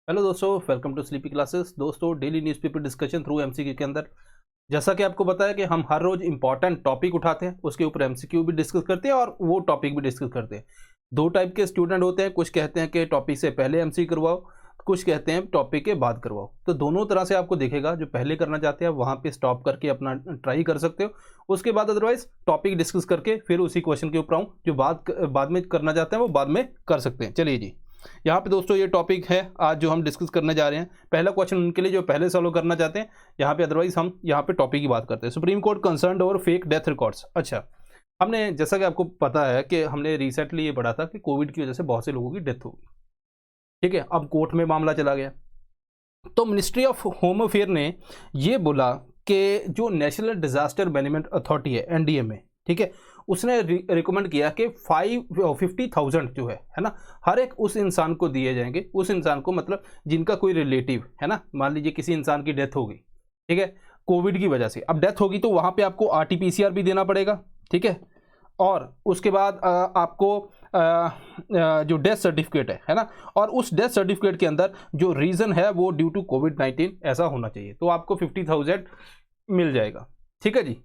Hello दोस्तों, welcome to sleepy classes. दोस्तों, daily newspaper discussion through MCQ के अंदर जैसा कि आपको पता है कि हम हर रोज इंपॉर्टेंट टॉपिक उठाते हैं, उसके ऊपर एमसीक्यू भी डिस्कस करते हैं और वो टॉपिक भी डिस्कस करते हैं। दो टाइप के स्टूडेंट होते हैं, कुछ कहते हैं कि टॉपिक से पहले एमसीक्यू करवाओ, कुछ कहते हैं टॉपिक के बाद करवाओ। तो दोनों तरह से आपको दिखेगा। जो पहले करना चाहते हैं वहाँ पे स्टॉप करके अपना ट्राई कर सकते हो, उसके बाद अदरवाइज टॉपिक डिस्कस करके फिर उसी क्वेश्चन के ऊपर आऊँ। जो बाद में करना चाहते हैं वो बाद में कर सकते हैं। चलिए जी, यहाँ पे दोस्तों ये टॉपिक है आज जो हम डिस्कस करने जा रहे हैं। पहला क्वेश्चन उनके लिए जो पहले सॉल्व करना चाहते हैं यहाँ पे, अदरवाइज हम यहाँ पे टॉपिक की बात करते हैं। Supreme court concerned over fake death records. अच्छा, हमने जैसा कि आपको पता है कि हमने रिसेंटली ये पढ़ा था कि कोविड की वजह से बहुत से लोगों की डेथ होगी। ठीक है, अब कोर्ट में मामला चला गया तो मिनिस्ट्री ऑफ होम अफेयर ने ये बोला कि जो नेशनल डिजास्टर मैनेजमेंट अथॉरिटी है एनडीएमए, ठीक है, उसने रिकमेंड किया कि 50,000 जो है ना, हर एक उस इंसान को दिए जाएंगे। उस इंसान को मतलब जिनका कोई रिलेटिव है ना, मान लीजिए किसी इंसान की डेथ हो गई, ठीक है, कोविड की वजह से। अब डेथ होगी तो वहाँ पे आपको आरटीपीसीआर भी देना पड़ेगा, ठीक है, और उसके बाद आपको जो डेथ सर्टिफिकेट है ना, और उस डेथ सर्टिफिकेट के अंदर जो रीज़न है वो ड्यू टू कोविड-19 ऐसा होना चाहिए, तो आपको 50,000 मिल जाएगा। ठीक है जी।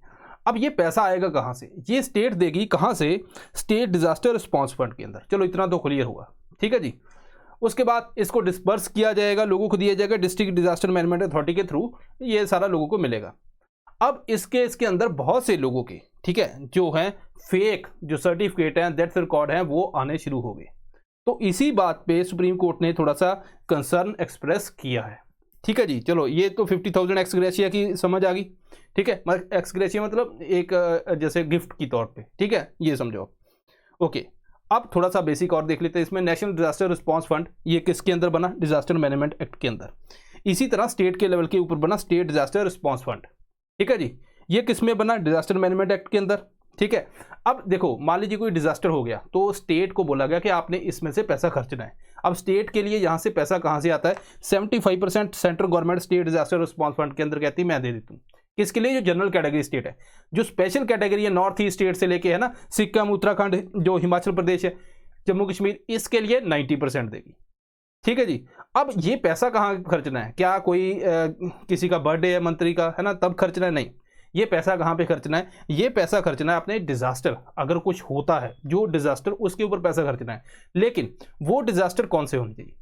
अब ये पैसा आएगा कहाँ से? ये स्टेट देगी। कहाँ से? स्टेट डिजास्टर रिस्पांस फंड के अंदर। चलो इतना तो क्लियर हुआ, ठीक है जी। उसके बाद इसको डिस्पर्स किया जाएगा, लोगों को दिया जाएगा डिस्ट्रिक्ट डिजास्टर मैनेजमेंट अथॉरिटी के थ्रू, ये सारा लोगों को मिलेगा। अब इसके अंदर बहुत से लोगों के, ठीक है, जो हैं फेक जो सर्टिफिकेट हैं, डेथ रिकॉर्ड हैं, वो आने शुरू हो गए। तो इसी बात पे सुप्रीम कोर्ट ने थोड़ा सा कंसर्न एक्सप्रेस किया है। ठीक है जी। चलो ये तो 50,000 एक्स ग्रेशिया की समझ आ गई, ठीक है। एक्स ग्रेशिया मतलब एक जैसे गिफ्ट की तौर पे, ठीक है, ये समझो। ओके, अब थोड़ा सा बेसिक और देख लेते हैं इसमें। नेशनल डिजास्टर रिस्पांस फंड ये किसके अंदर बना? डिजास्टर मैनेजमेंट एक्ट के अंदर। इसी तरह स्टेट के लेवल के ऊपर बना स्टेट डिजास्टर रिस्पांस फंड, ठीक है जी। ये किस में बना? डिजास्टर मैनेजमेंट एक्ट के अंदर, ठीक है। अब देखो, मान लीजिए कोई डिजास्टर हो गया तो स्टेट को बोला गया कि आपने इसमें से पैसा खर्चना है। अब स्टेट के लिए यहाँ से पैसा कहाँ से आता है? 75% central government state disaster response fund के अंदर कहती है मैं दे देती हूँ। किसके लिए? जो जनरल कैटेगरी स्टेट है। जो स्पेशल कैटेगरी है नॉर्थ ईस्ट स्टेट से लेके, है ना, सिक्किम, उत्तराखंड, जो हिमाचल प्रदेश है, जम्मू कश्मीर, इसके लिए 90% देगी। ठीक है जी। अब ये पैसा कहाँ खर्चना है? क्या कोई किसी का बर्थडे है मंत्री का, है ना, तब खर्चना है? नहीं। ये पैसा कहाँ पे खर्चना है? ये पैसा खर्चना है अपने डिजास्टर, अगर कुछ होता है जो डिजास्टर, उसके ऊपर पैसा खर्चना है। लेकिन वो डिजास्टर कौन से होने चाहिए?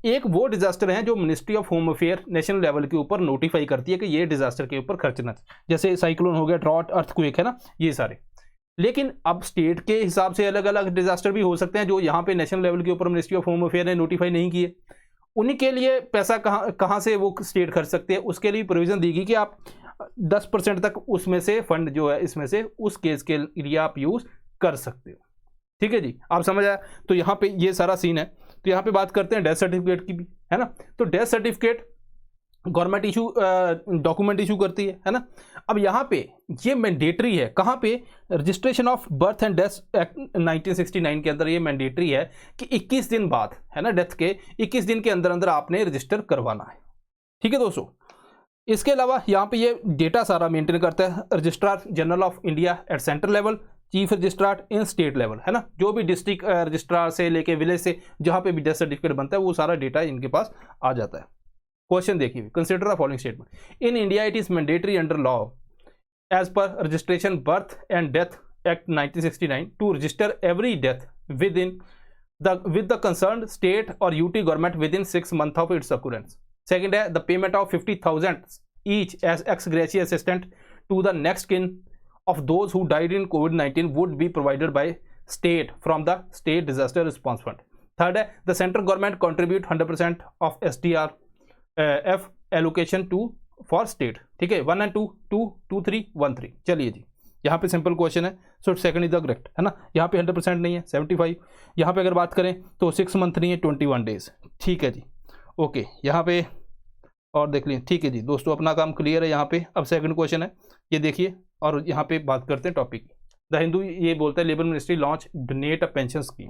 एक वो डिजास्टर है जो ministry of home affair national level के ऊपर नोटिफाई करती है कि ये डिजास्टर के ऊपर खर्चना है। जैसे साइक्लोन हो गया, ड्रॉट, अर्थक्वेक, है ना, ये सारे। लेकिन अब स्टेट के हिसाब से अलग अलग डिजास्टर भी हो सकते हैं जो यहाँ पे नेशनल लेवल के ऊपर मिनिस्ट्री ऑफ होम अफेयर ने नोटिफाई नहीं किए। उन्हीं के लिए पैसा कहाँ से वो स्टेट खर्च सकते हैं, उसके लिए प्रोविजन दी गई कि आप 10% तक उसमें से फंड जो है इसमें से उस केस के लिए आप यूज कर सकते हो। ठीक है जी, आप समझ आया? तो यहाँ पे ये सारा सीन है। तो यहाँ पे बात करते हैं डेथ सर्टिफिकेट की भी, है ना। तो death certificate government issue document issue करती है ना। अब यहाँ पे ये मैंडेटरी है। कहाँ पे? Registration of birth and death act 1969 के अंदर ये मैंडेटरी है कि 21 दिन बाद, है ना, डेथ के 21 दिन के अंदर अंदर आपने रजिस्टर करवाना है। ठीक है दोस्तों। इसके अलावा यहाँ पे ये डेटा सारा मेंटेन करता है registrar general of India at central level, chief registrar in state level, है ना। जो भी डिस्ट्रिक्ट रजिस्ट्रार से लेके विलेज से जहाँ पे भी डेथ सर्टिफिकेट बनता है वो सारा डेटा इनके पास आ जाता है। क्वेश्चन देखिए, consider the following statement. In India it is mandatory under law as per registration birth and death act 1969 to register every death with the concerned state or UT government within 6 months of its occurrence. Second है the payment of 50,000 each as ex gratia assistant to the next kin of those who died in COVID-19 would be provided by state from the state disaster response fund. Third है the central government contribute 100% of SDR F allocation to for state. ठीक है, 1 and 2 2 2 3 1 3। चलिए जी, यहाँ पे simple question है, so second is the correct, है ना। यहाँ पे 100% नहीं है, 75। यहाँ पे अगर बात करें तो 6 मंथ नहीं है, 21 डेज। ठीक है जी, ओके। यहाँ पे और देख लीजिए। ठीक है जी दोस्तों, अपना काम क्लियर है यहाँ पे। अब सेकंड क्वेश्चन है, ये देखिए, और यहाँ पे बात करते हैं टॉपिक। द हिंदू ये बोलता है labour ministry launch donate a pension scheme.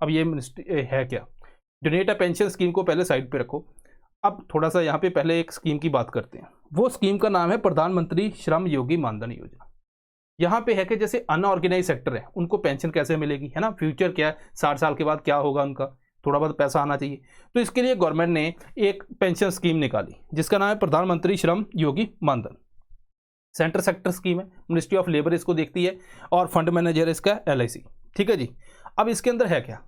अब ये मिनिस्ट्री है क्या? डोनेट अ पेंशन स्कीम को पहले साइड पे रखो। अब थोड़ा सा यहाँ पे पहले एक स्कीम की बात करते हैं। वो स्कीम का नाम है प्रधानमंत्री श्रम योगी मानधन योजना। यहाँ पे है कि जैसे अनऑर्गेनाइज सेक्टर है उनको पेंशन कैसे मिलेगी, है ना, फ्यूचर क्या है, 60 साल के बाद क्या होगा उनका, थोड़ा बहुत पैसा आना चाहिए। तो इसके लिए गवर्नमेंट ने एक पेंशन स्कीम निकाली जिसका नाम है प्रधानमंत्री श्रम योगी मानधन। सेंटर सेक्टर स्कीम है, मिनिस्ट्री ऑफ लेबर इसको देखती है और फंड मैनेजर इसका LIC। ठीक है जी। अब इसके अंदर है क्या,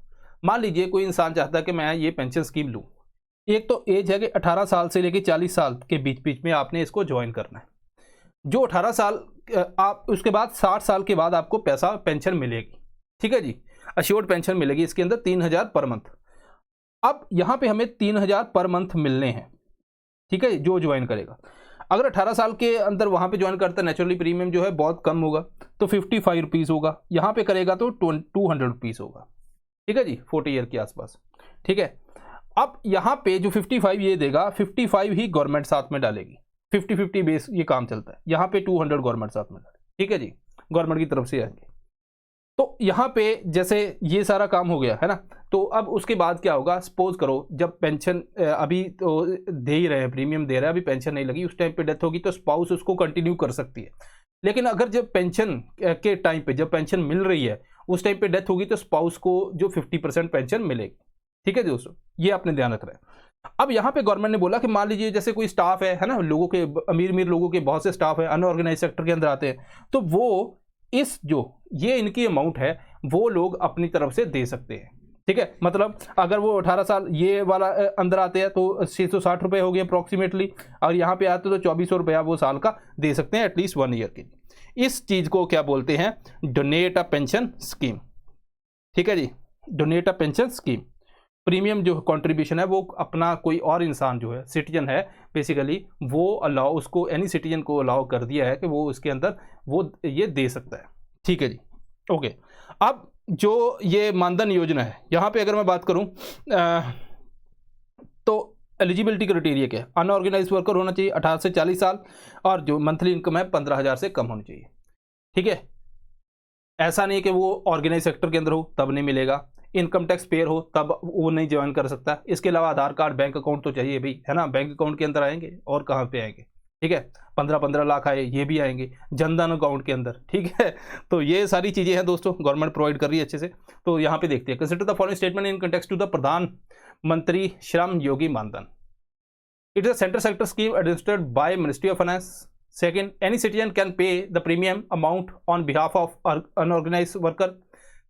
मान लीजिए कोई इंसान चाहता है कि मैं ये पेंशन स्कीम लूँ। एक तो एज है कि 18 साल से लेकर 40 साल के बीच बीच में आपने इसको ज्वाइन करना है। जो 18 साल आप उसके बाद 60 साल के बाद आपको पैसा पेंशन मिलेगी। ठीक है जी, अश्योर्ड पेंशन मिलेगी इसके अंदर 3000 पर मंथ। अब यहाँ पे हमें 3000 पर मंथ मिलने हैं। ठीक है, जो ज्वाइन करेगा। अगर 18 साल के अंदर वहाँ पे ज्वाइन करता है, नेचुरली प्रीमियम जो है बहुत कम होगा, तो 55 रुपीज़ होगा। यहाँ पे करेगा तो 200 रुपीज़ होगा। ठीक है जी, 40 ईयर के आसपास। ठीक है, अब यहाँ पे जो 55 ये देगा, 55 ही गवर्नमेंट साथ में डालेगी। 50-50 बेस ये काम चलता है। यहाँ पे 200 गवर्नमेंट साथ में डालेगी। ठीक है जी, गवर्नमेंट की तरफ से आएंगे। तो यहाँ पे जैसे ये सारा काम हो गया है ना, तो अब उसके बाद क्या होगा, सपोज करो जब पेंशन अभी तो दे ही रहे हैं, प्रीमियम दे रहे हैं, अभी पेंशन नहीं लगी, उस टाइम पे डेथ होगी तो स्पाउस उसको कंटिन्यू कर सकती है। लेकिन अगर जब पेंशन के टाइम पे जब पेंशन मिल रही है उस टाइम पे डेथ होगी तो स्पाउस को जो 50% पेंशन मिलेगी। ठीक है दोस्तों, ये आपने ध्यान रखना है। अब यहाँ पे गवर्नमेंट ने बोला कि मान लीजिए जैसे कोई स्टाफ है ना, लोगों के अमीर लोगों के बहुत से स्टाफ है, अनऑर्गेनाइज सेक्टर के अंदर आते हैं, तो वो इस जो ये इनकी अमाउंट है वो लोग अपनी तरफ से दे सकते हैं। ठीक है, मतलब अगर वो 18 साल ये वाला अंदर आते हैं तो 660 रुपये हो गए अप्रॉक्सीमेटली, और यहाँ पे आते तो 2400 रुपया वो साल का दे सकते हैं एटलीस्ट 1 ईयर के लिए। इस चीज़ को क्या बोलते हैं, डोनेट अ पेंशन स्कीम। ठीक है जी, donate a pension scheme. Premium जो कंट्रीब्यूशन है वो अपना कोई और इंसान जो है सिटीजन है बेसिकली, वो अलाउ उसको एनी सिटीजन को अलाउ कर दिया है कि वो उसके अंदर वो ये दे सकता है। ठीक है जी, ओके। अब जो ये मानधन योजना है, यहाँ पे अगर मैं बात करूँ तो एलिजिबिलिटी क्राइटेरिया क्या है, अनऑर्गेनाइज वर्कर होना चाहिए, 18 से 40 साल, और जो मंथली इनकम है 15,000 से कम होनी चाहिए। ठीक है, ऐसा नहीं है कि वो ऑर्गेनाइज सेक्टर के अंदर हो तब नहीं मिलेगा, इनकम टैक्स पेयर हो तब वो नहीं ज्वाइन कर सकता। इसके अलावा आधार कार्ड, बैंक अकाउंट तो चाहिए भाई, है ना, बैंक अकाउंट के अंदर आएंगे और कहाँ पे आएंगे। ठीक है, 15-15 लाख आए ये भी आएंगे जनधन अकाउंट के अंदर। ठीक है, तो ये सारी चीज़ें हैं दोस्तों, गवर्नमेंट प्रोवाइड कर रही है अच्छे से। तो यहाँ पे देखते हैं, consider the following statement in context to the Pradhan Mantri Shram Yogi Maandhan. It is a central sector scheme administered by ministry of finance. Second, any citizen can pay the premium amount on behalf of unorganized worker.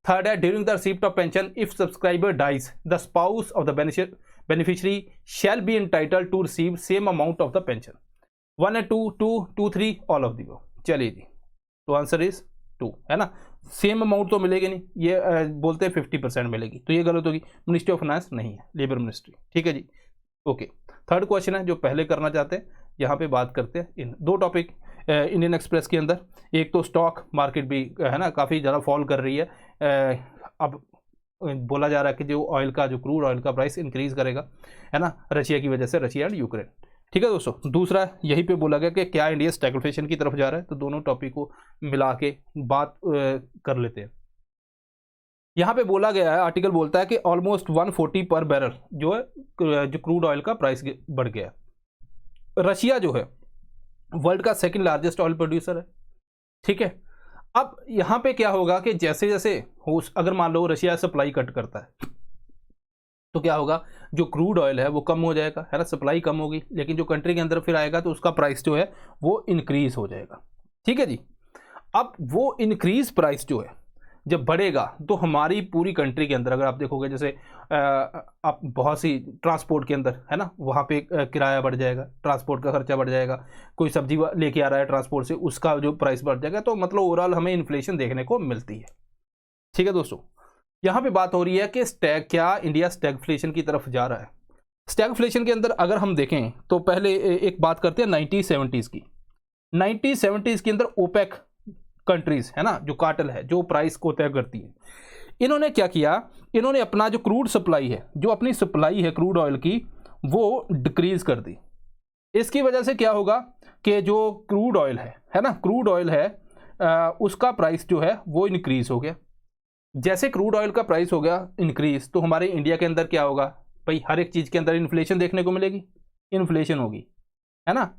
Third, during the receipt of pension, if subscriber dies, the spouse of the beneficiary shall be entitled to receive same amount of the pension. 1 and 2, 2, 2, 3, all of the above. चलिए जी, तो answer is 2 है ना। Same amount तो मिलेगी नहीं, ये बोलते हैं 50% मिलेगी, तो ये गलत होगी। मिनिस्ट्री ऑफ फाइनेंस नहीं है, लेबर मिनिस्ट्री। ठीक है जी, ओके। थर्ड क्वेश्चन है जो पहले करना चाहते हैं, यहाँ पे बात करते हैं इन दो टॉपिक इंडियन एक्सप्रेस के अंदर। एक तो स्टॉक मार्केट भी है ना काफ़ी ज़्यादा फॉल कर रही है। अब बोला जा रहा है कि जो ऑयल का, जो क्रूड ऑयल का प्राइस इंक्रीज़ करेगा, है ना, रशिया की वजह से, रशिया एंड यूक्रेन। ठीक है दोस्तों, दूसरा यहीं पे बोला गया कि क्या इंडिया स्टैग्फ्लेशन की तरफ जा रहा है, तो दोनों टॉपिक को मिला के बात कर लेते हैं। यहाँ पे बोला गया है, आर्टिकल बोलता है कि ऑलमोस्ट 140 पर बैरल जो है, जो क्रूड ऑयल का प्राइस बढ़ गया है। रशिया जो है वर्ल्ड का सेकंड लार्जेस्ट ऑयल प्रोड्यूसर है। ठीक है, अब यहाँ पे क्या होगा कि जैसे जैसे हो, अगर मान लो रशिया सप्लाई कट करता है तो क्या होगा, जो क्रूड ऑयल है वो कम हो जाएगा, है ना, सप्लाई कम होगी, लेकिन जो कंट्री के अंदर फिर आएगा तो उसका प्राइस जो है वो इंक्रीज हो जाएगा। ठीक है जी, अब वो इंक्रीज प्राइस जो है जब बढ़ेगा तो हमारी पूरी कंट्री के अंदर, अगर आप देखोगे जैसे आप बहुत सी ट्रांसपोर्ट के अंदर, है ना, वहाँ पे किराया बढ़ जाएगा, ट्रांसपोर्ट का खर्चा बढ़ जाएगा, कोई सब्जी लेके आ रहा है ट्रांसपोर्ट से, उसका जो प्राइस बढ़ जाएगा, तो मतलब ओवरऑल हमें इन्फ्लेशन देखने को मिलती है। ठीक है दोस्तों, यहाँ पे बात हो रही है कि क्या इंडिया स्टैगफ्लेशन की तरफ जा रहा है। स्टैगफ्लेशन के अंदर अगर हम देखें तो पहले एक बात करते हैं 1970s की। 1970s के अंदर ओपेक कंट्रीज, है ना, जो कार्टेल है, जो प्राइस को तय करती है, इन्होंने क्या किया, इन्होंने अपना जो क्रूड सप्लाई है, जो अपनी सप्लाई है क्रूड ऑयल की, वो डिक्रीज कर दी। इसकी वजह से क्या होगा कि जो क्रूड ऑयल है ना, क्रूड ऑयल है उसका प्राइस जो है वो इंक्रीज हो गया। जैसे क्रूड ऑयल का प्राइस हो गया इंक्रीज, तो हमारे इंडिया के अंदर क्या होगा भाई, हर एक चीज़ के अंदर इन्फ्लेशन देखने को मिलेगी, इन्फ्लेशन होगी, है ना।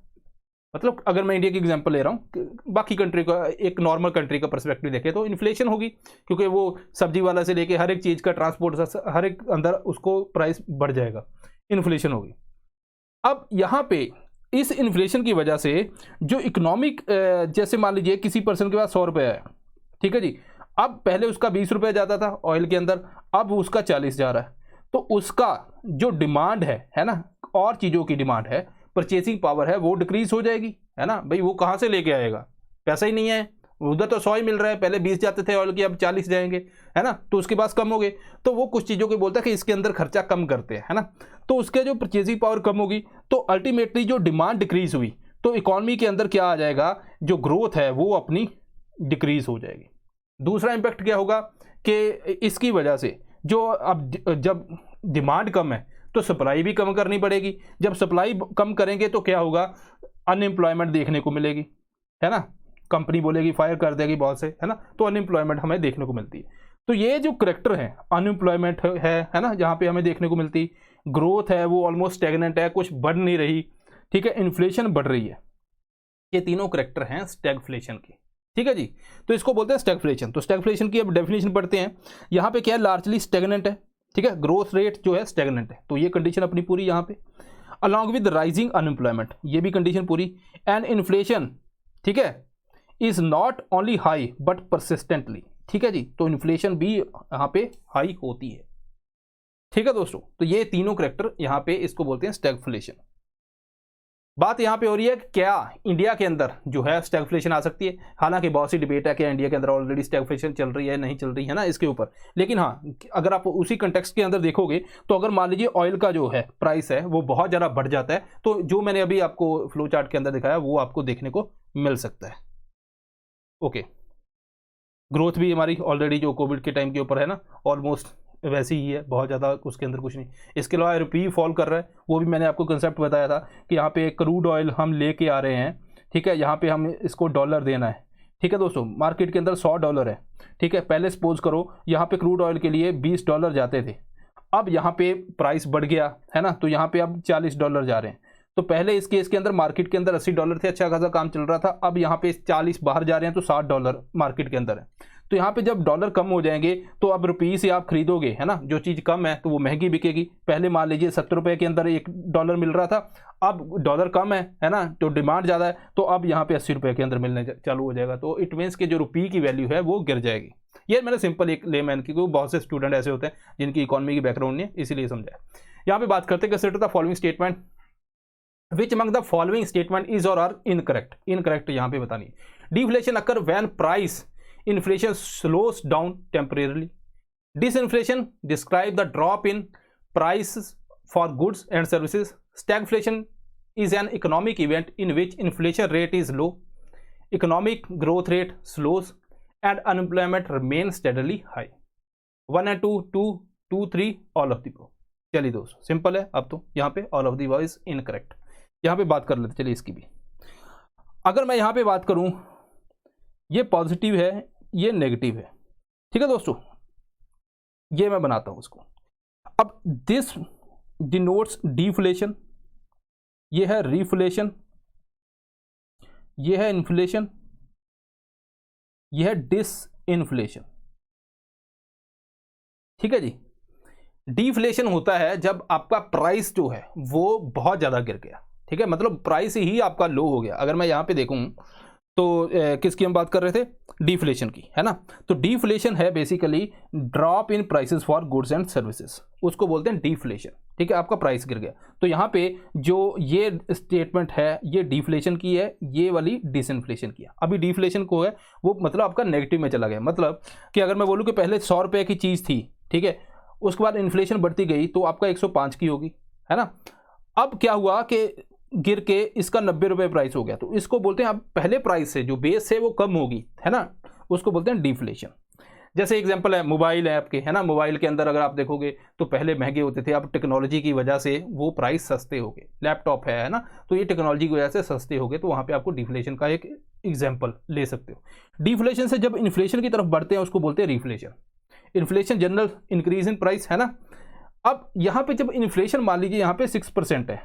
मतलब अगर मैं इंडिया की एग्जांपल ले रहा हूँ, बाकी कंट्री का, एक नॉर्मल कंट्री का पर्सपेक्टिव देखें तो इन्फ्लेशन होगी, क्योंकि वो सब्जी वाला से लेके हर एक चीज़ का ट्रांसपोर्ट, हर एक अंदर उसको प्राइस बढ़ जाएगा, इन्फ्लेशन होगी। अब यहाँ पे इस इन्फ्लेशन की वजह से जो इकोनॉमिक, जैसे मान लीजिए किसी पर्सन के पास 100 रुपये है, ठीक है जी, अब पहले उसका 20 रुपये जाता था ऑयल के अंदर, अब उसका 40 जा रहा है, तो उसका जो डिमांड है ना, और चीज़ों की डिमांड है, परचेसिंग पावर है, वो डिक्रीज हो जाएगी, है ना भाई। वो कहाँ से लेके आएगा, पैसा ही नहीं है, उधर तो 100 ही मिल रहा है, पहले 20 जाते थे ऑयल की, अब 40 जाएंगे, है ना, तो उसके पास कम हो गए, तो वो कुछ चीज़ों को बोलता है कि इसके अंदर खर्चा कम करते हैं, है ना, तो उसके जो परचेसिंग पावर कम होगी, तो अल्टीमेटली जो डिमांड डिक्रीज हुई, तो इकॉनमी के अंदर क्या आ जाएगा, जो ग्रोथ है वो अपनी डिक्रीज हो जाएगी। दूसरा इम्पैक्ट क्या होगा कि इसकी वजह से जो अब जब डिमांड कम है तो सप्लाई भी कम करनी पड़ेगी, जब सप्लाई कम करेंगे तो क्या होगा, अनएम्प्लॉयमेंट देखने को मिलेगी, है ना, कंपनी बोलेगी फायर कर देगी बहुत से, है ना, तो अनएम्प्लॉयमेंट हमें देखने को मिलती है। तो ये जो करैक्टर है, अनएम्प्लॉयमेंट है ना, जहाँ पे हमें देखने को मिलती, ग्रोथ है वो ऑलमोस्ट स्टैग्नेंट है, कुछ बढ़ नहीं रही, ठीक है, इन्फ्लेशन बढ़ रही है, ये तीनों करैक्टर हैं स्टैगफ्लेशन के, ठीक है जी। तो इसको बोलते हैं स्टैगफ्लेशन। तो स्टैगफ्लेशन की अब डेफिनेशन पढ़ते हैं। यहाँ पे क्या है, लार्जली स्टैग्नेंट है, ठीक है, ग्रोथ रेट जो है स्टैग्नेंट है, तो ये कंडीशन अपनी पूरी यहाँ पे, अलॉन्ग विद राइजिंग अनएम्प्लॉयमेंट, ये भी कंडीशन पूरी, एंड इन्फ्लेशन, ठीक है, is not only high but persistently, ठीक है जी, तो इन्फ्लेशन भी यहाँ पे हाई होती है, ठीक है दोस्तों। तो ये तीनों करैक्टर यहाँ पे इसको बोलते हैं स्टैगफ्लेशन। बात यहाँ पे हो रही है कि क्या इंडिया के अंदर जो है स्टैगफ्लेशन आ सकती है, हालांकि बहुत सी डिबेट है कि इंडिया के अंदर ऑलरेडी स्टैगफ्लेशन चल रही है नहीं चल रही है ना इसके ऊपर, लेकिन हाँ, अगर आप उसी कंटेक्स्ट के अंदर देखोगे तो अगर मान लीजिए ऑयल का जो है प्राइस है वो बहुत ज़्यादा बढ़ जाता है, तो जो मैंने अभी आपको फ्लो चार्ट के अंदर दिखाया वो आपको देखने को मिल सकता है। ओके, ग्रोथ भी हमारी ऑलरेडी जो कोविड के टाइम के ऊपर है ना, ऑलमोस्ट वैसी ही है, बहुत ज़्यादा उसके अंदर कुछ नहीं। इसके अलावा रुपये फॉल कर रहा है, वो भी मैंने आपको कंसेप्ट बताया था कि यहाँ पे क्रूड ऑयल हम लेके आ रहे हैं, ठीक है, यहाँ पे हम इसको डॉलर देना है, ठीक है दोस्तों, मार्केट के अंदर $100 है, ठीक है, पहले सपोज करो यहाँ पे क्रूड ऑयल के लिए $20 जाते थे, अब यहाँ पे प्राइस बढ़ गया है ना, तो यहाँ पे अब $40 जा रहे हैं। तो पहले इस केस के अंदर मार्केट के अंदर $80 थे, अच्छा खासा काम चल रहा था, अब यहाँ पे 40 बाहर जा रहे हैं, तो $60 मार्केट के अंदर है। तो यहाँ पे जब डॉलर कम हो जाएंगे तो अब रुपये से आप खरीदोगे, है ना, जो चीज़ कम है तो वो महंगी बिकेगी। पहले मान लीजिए 70 रुपये के अंदर $1 मिल रहा था, अब डॉलर कम है ना, तो डिमांड ज़्यादा है, तो अब यहाँ पे 80 रुपये के अंदर मिलने चालू हो जाएगा, तो इट मीन्स कि जो रुपये की वैल्यू है वो गिर जाएगी। ये मैंने सिंपल एक लेमैन की, क्योंकि बहुत से स्टूडेंट ऐसे होते हैं जिनकी इकोनॉमी की बैकग्राउंड नहीं है, इसीलिए समझाया। यहाँ पे बात करते हैं consider the following statement, which among the following statement is और आर इनकरेक्ट। इनकरेक्ट यहाँ पे बतानी है। Deflation occur when price inflation slows down temporarily. Disinflation describe the drop in prices for goods and services. Stagflation is an economic event in which inflation rate is low, economic growth rate slows, and unemployment remains steadily high. 1 and 2, 2, 2, 3, all of the above. चलिए दोस्तों, simple है। अब तो यहाँ पे all of the above is incorrect। यहाँ पे बात कर लेते, चलिए इसकी भी। अगर मैं यहाँ पे बात करूँ, ये पॉजिटिव है, ये नेगेटिव है, ठीक है दोस्तों, ये मैं बनाता हूं इसको। अब दिस डिनोट्स डिफ्लेशन, ये है रिफ्लेशन, ये है इन्फ्लेशन, ये है डिसइन्फ्लेशन, ठीक है जी। डिफ्लेशन होता है जब आपका प्राइस जो है वो बहुत ज़्यादा गिर गया, ठीक है, मतलब प्राइस ही आपका लो हो गया। अगर मैं यहाँ पे देखूँ तो किसकी हम बात कर रहे थे, डिफ्लेशन की, है ना। तो डिफ्लेशन है basically drop in prices for goods and services, उसको बोलते हैं डिफ्लेशन, ठीक है, आपका प्राइस गिर गया। तो यहाँ पे जो ये स्टेटमेंट है ये डिफ्लेशन की है, ये वाली डिसइन्फ्लेशन की है। अभी डिफ्लेशन को है वो मतलब आपका नेगेटिव में चला गया, मतलब कि अगर मैं बोलूँ कि पहले 100 रुपये की चीज़ थी, ठीक है, उसके बाद इन्फ्लेशन बढ़ती गई तो आपका 105 की होगी, है ना। अब क्या हुआ कि गिर के इसका 90 रुपये प्राइस हो गया, तो इसको बोलते हैं अब पहले प्राइस से जो बेस है वो कम होगी, है ना, उसको बोलते हैं डिफ्लेशन। जैसे एग्जांपल है मोबाइल है आपके, है ना, मोबाइल के अंदर अगर आप देखोगे तो पहले महंगे होते थे, अब टेक्नोलॉजी की वजह से वो प्राइस सस्ते हो गए। लैपटॉप है ना, तो ये टेक्नोलॉजी की वजह से सस्ते हो गए, तो वहाँ पे आपको डिफ्लेशन का एक एग्जाम्पल ले सकते हो। डिफ्लेशन से जब इन्फ्लेशन की तरफ बढ़ते हैं उसको बोलते हैं reflation. Inflation general increase in price, है ना। अब यहाँ पे जब इन्फ्लेशन मान लीजिए यहाँ पे 6% है,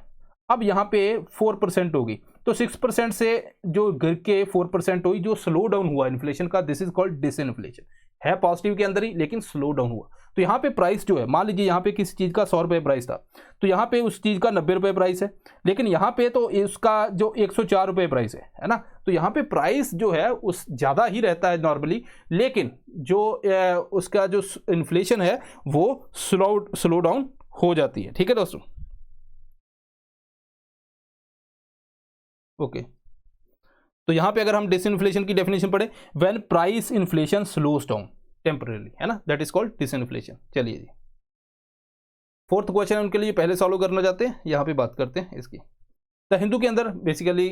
अब यहाँ पे 4% होगी, तो 6% से जो गिर के 4% हुई, जो स्लो डाउन हुआ इन्फ्लेशन का, दिस इज कॉल्ड डिसइन्फ्लेशन। है पॉजिटिव के अंदर ही लेकिन स्लो डाउन हुआ। तो यहाँ पे प्राइस जो है, मान लीजिए यहाँ पे किसी चीज़ का 100 रुपये प्राइस था, तो यहाँ पे उस चीज़ का 90 रुपये प्राइस है, लेकिन यहाँ पे तो उसका जो 104 रुपये प्राइस है ना। तो यहाँ पे प्राइस जो है उस ज़्यादा ही रहता है नॉर्मली, लेकिन जो उसका जो इन्फ्लेशन है वो स्लो डाउन हो जाती है। ठीक है दोस्तों, ओके। तो यहाँ पे अगर हम डिसइन्फ्लेशन की डेफिनेशन पढ़े, when price inflation slows down temporarily, है ना, दैट इज कॉल्ड डिसइन्फ्लेशन। चलिए जी, फोर्थ क्वेश्चन उनके लिए पहले सॉल्व करना चाहते हैं, यहाँ पे बात करते हैं इसकी। द हिंदू के अंदर बेसिकली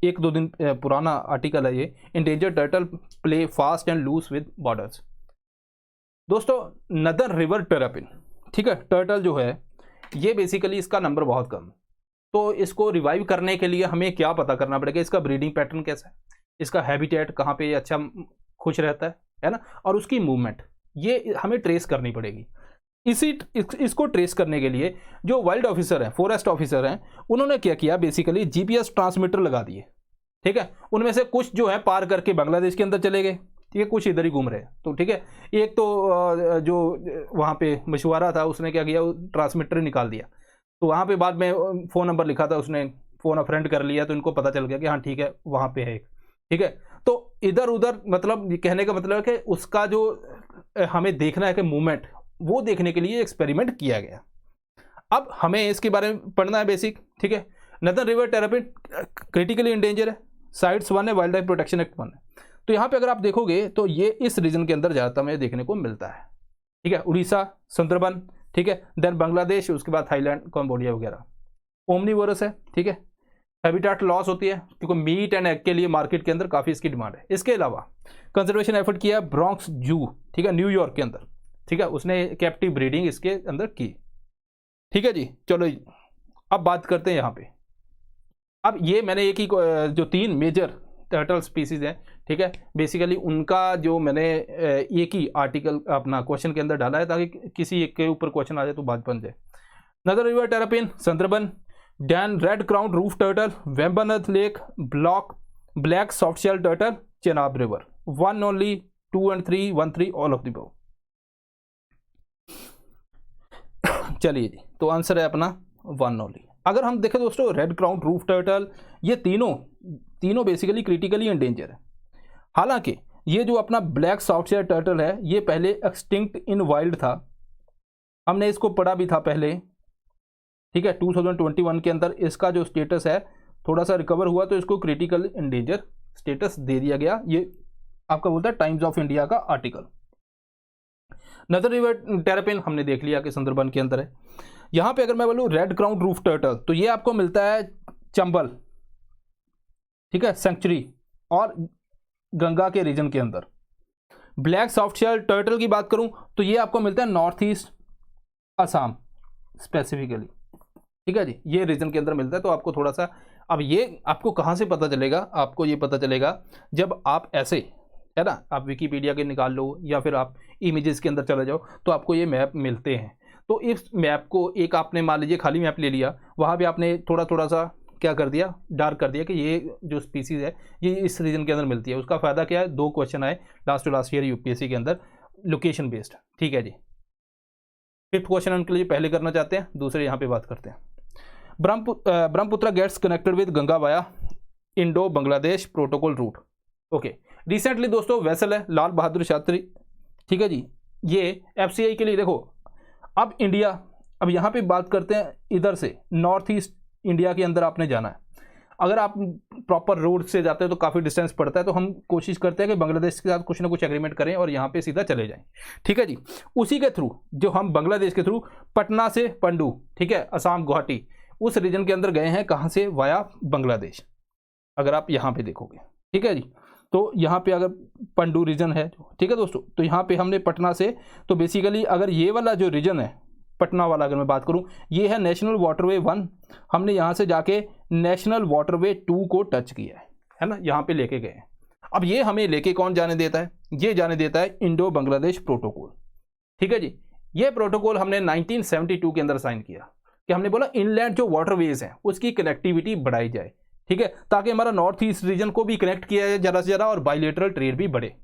एक दो दिन पुराना आर्टिकल है ये, endangered turtle play fast and loose with borders. दोस्तों नदर रिवर टेरापिन, ठीक है, टर्टल जो है ये बेसिकली इसका नंबर बहुत कम, तो इसको रिवाइव करने के लिए हमें क्या पता करना पड़ेगा, इसका ब्रीडिंग पैटर्न कैसा है, इसका हैबिटेट कहाँ पे अच्छा खुश रहता है ना, और उसकी मूवमेंट ये हमें ट्रेस करनी पड़ेगी। इसको ट्रेस करने के लिए जो वाइल्ड ऑफिसर हैं, फॉरेस्ट ऑफिसर हैं, उन्होंने क्या किया, बेसिकली जीपीएस ट्रांसमीटर लगा दिए। ठीक है, उनमें से कुछ जो है पार करके बांग्लादेश के अंदर चले गए, ठीक है, कुछ इधर ही घूम रहे हैं। तो ठीक है, एक तो जो वहाँ पे मशुआरा था उसने क्या किया, ट्रांसमीटर निकाल दिया, तो वहाँ पे बाद में फ़ोन नंबर लिखा था, उसने फ़ोन अ फ्रेंड कर लिया, तो इनको पता चल गया कि हाँ ठीक है वहाँ पे है एक। ठीक है, तो इधर उधर मतलब कहने का मतलब है कि उसका जो हमें देखना है कि मूवमेंट, वो देखने के लिए एक्सपेरिमेंट किया गया। अब हमें इसके बारे में पढ़ना है बेसिक। ठीक है, northern river terrapin critically endangered है, साइट्स 1 है, वाइल्ड लाइफ प्रोटेक्शन एक्ट 1 है। तो यहाँ पे अगर आप देखोगे तो ये इस रीजन के अंदर ज़्यादातर हमें देखने को मिलता है। ठीक है, उड़ीसा, सुंदरबन, ठीक है, देन बांग्लादेश, उसके बाद थाईलैंड, कंबोडिया वगैरह। ओमनीवोरस है, ठीक है, हैबिटेट लॉस होती है क्योंकि मीट एंड एग के लिए मार्केट के अंदर काफ़ी इसकी डिमांड है। इसके अलावा कंजर्वेशन एफर्ट किया ब्रॉन्क्स जू, ठीक है, न्यूयॉर्क के अंदर, ठीक है, उसने कैप्टिव ब्रीडिंग इसके अंदर की। ठीक है जी, चलो अब बात करते हैं यहाँ पे। अब ये मैंने एक ही जो 3 मेजर टर्टल स्पीसीज हैं, ठीक है, बेसिकली उनका जो मैंने एक ही आर्टिकल अपना क्वेश्चन के अंदर डाला है ताकि किसी एक के ऊपर क्वेश्चन आ जाए तो बात बन जाए। Northern river terrapin, Sundarban, then red crown roof turtle, Vembanad lake, black soft shell turtle, Chenab river, 1 only, 2 and 3, 1 3, all of the above. चलिए जी, तो आंसर है अपना 1 only। अगर हम देखें दोस्तों, रेड क्राउन रूफ टर्टल, ये तीनों बेसिकली क्रिटिकली इंडेंजर है। हालांकि ये जो अपना ब्लैक सॉफ्ट शेल टर्टल है ये पहले एक्सटिंक्ट इन वाइल्ड था, हमने इसको पढ़ा भी था पहले। ठीक है, 2021 के अंदर इसका जो स्टेटस है थोड़ा सा रिकवर हुआ तो इसको क्रिटिकल इंडेंजर स्टेटस दे दिया गया। ये आपका बोलता है टाइम्स ऑफ इंडिया का आर्टिकल। नदर रिवर टेरापिन हमने देख लिया कि सुंदरबन के अंदर है। यहाँ पे अगर मैं बोलूँ रेड क्राउन रूफ टर्टल, तो ये आपको मिलता है चंबल, ठीक है, सेंचुरी और गंगा के रीजन के अंदर। ब्लैक सॉफ्ट शेल टर्टल की बात करूं तो ये आपको मिलता है नॉर्थ ईस्ट असम स्पेसिफिकली। ठीक है जी, ये रीजन के अंदर मिलता है। तो आपको थोड़ा सा, अब ये आपको कहाँ से पता चलेगा, आपको ये पता चलेगा जब आप ऐसे, है ना, आप विकीपीडिया के निकाल लो या फिर आप इमेजेस के अंदर चले जाओ तो आपको ये मैप मिलते हैं। तो इस मैप को एक आपने मान लीजिए खाली मैप ले लिया, वहाँ पे आपने थोड़ा सा क्या कर दिया, डार्क कर दिया कि ये जो स्पीसीज है ये इस रीजन के अंदर मिलती है। उसका फ़ायदा क्या है, 2 क्वेश्चन आए last to last year UPSC के अंदर लोकेशन बेस्ड। ठीक है जी, 5th क्वेश्चन उनके लिए पहले करना चाहते हैं, दूसरे यहाँ पे बात करते हैं। Brahmaputra gets connected with Ganga via Indo Bangladesh protocol route. Okay, recently दोस्तों वेसल है लाल बहादुर शास्त्री। ठीक है जी, ये एफसीआई के लिए देखो, अब इंडिया, अब यहाँ पे बात करते हैं इधर से नॉर्थ ईस्ट इंडिया के अंदर आपने जाना है। अगर आप प्रॉपर रोड से जाते हैं तो काफ़ी डिस्टेंस पड़ता है, तो हम कोशिश करते हैं कि बांग्लादेश के साथ कुछ ना कुछ एग्रीमेंट करें और यहाँ पे सीधा चले जाएं। ठीक है जी, उसी के थ्रू जो हम बांग्लादेश के थ्रू पटना से पंडू, ठीक है, असम गुवाहाटी, उस रीजन के अंदर गए हैं, कहाँ से, वाया बांग्लादेश। अगर आप यहाँ पे देखोगे, ठीक है जी, तो यहाँ पे अगर पंडू रीजन है, ठीक है दोस्तों, तो यहाँ पे हमने पटना से, तो बेसिकली अगर ये वाला जो रीजन है पटना वाला अगर मैं बात करूं, ये है नेशनल वाटरवे 1, हमने यहाँ से जाके नेशनल वाटरवे 2 को टच किया है ना, यहाँ पे लेके गए हैं। अब ये हमें लेके कौन जाने देता है, ये जाने देता है इंडो बांग्लादेश प्रोटोकॉल। ठीक है जी, ये प्रोटोकॉल हमने 1972 के अंदर साइन किया कि हमने बोला इनलैंड जो वाटरवेज हैं उसकी कनेक्टिविटी बढ़ाई जाए। ठीक है, ताकि हमारा नॉर्थ ईस्ट रीजन को भी कनेक्ट किया जाए ज़रा से ज़रा और बायलेटरल ट्रेड भी बढ़े।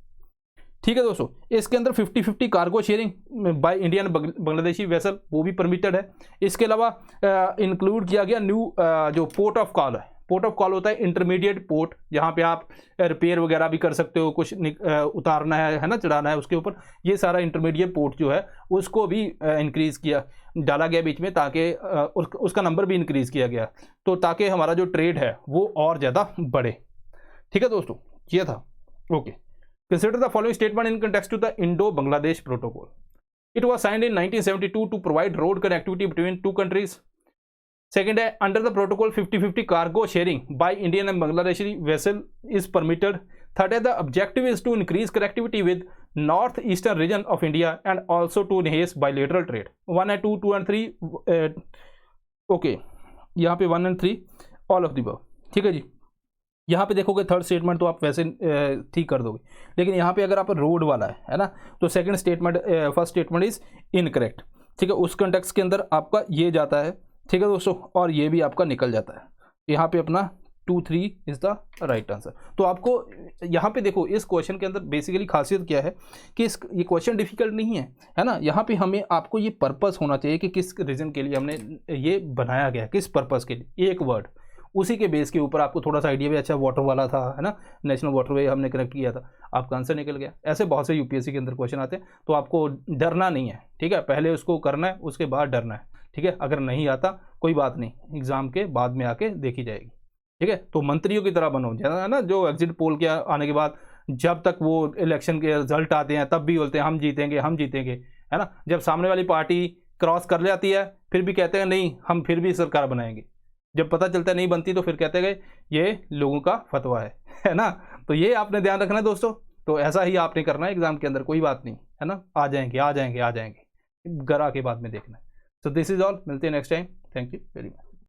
ठीक है दोस्तों, इसके अंदर 50-50 cargo sharing by Indian Bangladeshi vessel वो भी परमिटेड है। इसके अलावा इंक्लूड किया गया न्यू जो पोर्ट ऑफ कॉल है। पोर्ट ऑफ कॉल होता है इंटरमीडिएट पोर्ट, जहाँ पे आप रिपेयर वगैरह भी कर सकते हो, कुछ उतारना है ना, चढ़ाना है उसके ऊपर, ये सारा इंटरमीडिएट पोर्ट जो है उसको भी इंक्रीज़ किया डाला गया बीच में, ताकि उसका नंबर भी इंक्रीज़ किया गया, तो ताकि हमारा जो ट्रेड है वो और ज़्यादा बढ़े। ठीक है दोस्तों, ये था। Okay, consider the following statement in context to the Indo-Bangladesh Protocol. It was signed in 1972 to provide road connectivity between two countries. Second है, under the protocol 50-50 cargo sharing by Indian and Bangladeshi vessel is permitted. Third है, the objective is to increase connectivity with northeastern region of India and also to enhance bilateral trade. 1 and 2, 2 and 3. Okay, यहाँ पे 1 and 3 all of the above. ठीक है जी। यहाँ पे देखोगे third statement तो आप वैसे ठीक कर दोगे, लेकिन यहाँ पे अगर आप रोड वाला है ना, तो second statement first statement is incorrect. ठीक है, उस कंटेक्स्ट के अंदर आपका ये जाता है। ठीक है दोस्तों, और ये भी आपका निकल जाता है। यहाँ पे अपना 2-3 इज द राइट आंसर। तो आपको यहाँ पे देखो, इस क्वेश्चन के अंदर बेसिकली खासियत क्या है कि ये क्वेश्चन डिफिकल्ट नहीं है ना। यहाँ पे हमें आपको ये पर्पस होना चाहिए कि किस रीज़न के लिए हमने ये बनाया गया, किस पर्पस के लिए, एक वर्ड, उसी के बेस के ऊपर आपको थोड़ा सा आइडिया भी। अच्छा, वाटर वाला था है ना, नेशनल वाटरवे हमने कनेक्ट किया था, आपका आंसर निकल गया। ऐसे बहुत से यूपीएससी के अंदर क्वेश्चन आते हैं, तो आपको डरना नहीं है। ठीक है, पहले उसको करना है, उसके बाद डरना है। ठीक है, अगर नहीं आता कोई बात नहीं, एग्जाम के बाद में आके देखी जाएगी। ठीक है, तो मंत्रियों की तरह बनो है ना, जो एग्जिट पोल के आने के बाद जब तक वो इलेक्शन के रिजल्ट आते हैं तब भी बोलते हैं हम जीतेंगे हम जीतेंगे, है ना। जब सामने वाली पार्टी क्रॉस कर जाती है फिर भी कहते हैं नहीं हम फिर भी सरकार बनाएंगे। जब पता चलता है नहीं बनती तो फिर कहते गए ये लोगों का फतवा है ना। तो ये आपने ध्यान रखना है दोस्तों। तो ऐसा ही आपने करना है एग्जाम के अंदर, कोई बात नहीं है ना, आ जाएंगे आ जाएंगे आ जाएंगे, घर आके बाद में देखना है। सो दिस इज ऑल, मिलते हैं next time. Thank you very much.